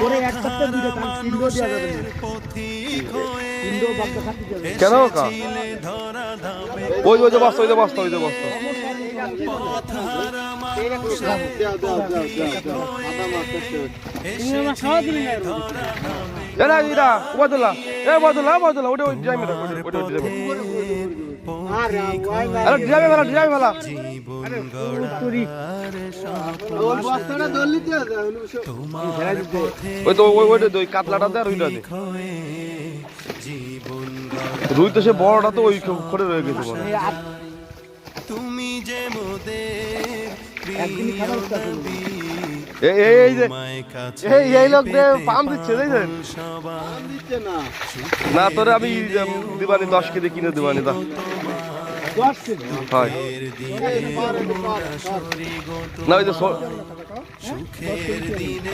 ওরে এক সপ্তাহ দুটো কান তিনটো দেওয়া যাবে না তিনটো বাচ্চা খাতে যাবে কেন কা ওই যে বস্তা ওই যে বস্তা ওই যে বস্তা এরা এরা বদলা এ বদলা বদলা ওটা ওই ড্রাইভার ওটা ওই ড্রাইভার আরে ড্রাইভার ড্রাইভার ওই তো ওইটা ওই কাতলাটা দে আর ওইটা দে রুই তো সে বড়টা তো ওই করে রয়ে গেছে বড় তুমি যে এই যে এই লোক দে পাম দিচ্ছে দেখছেন না তোরে আমি দিবানি 10 কেজি কিনে দিবানি দা 10 কেজি হয় না ওই যে সুখের দিনে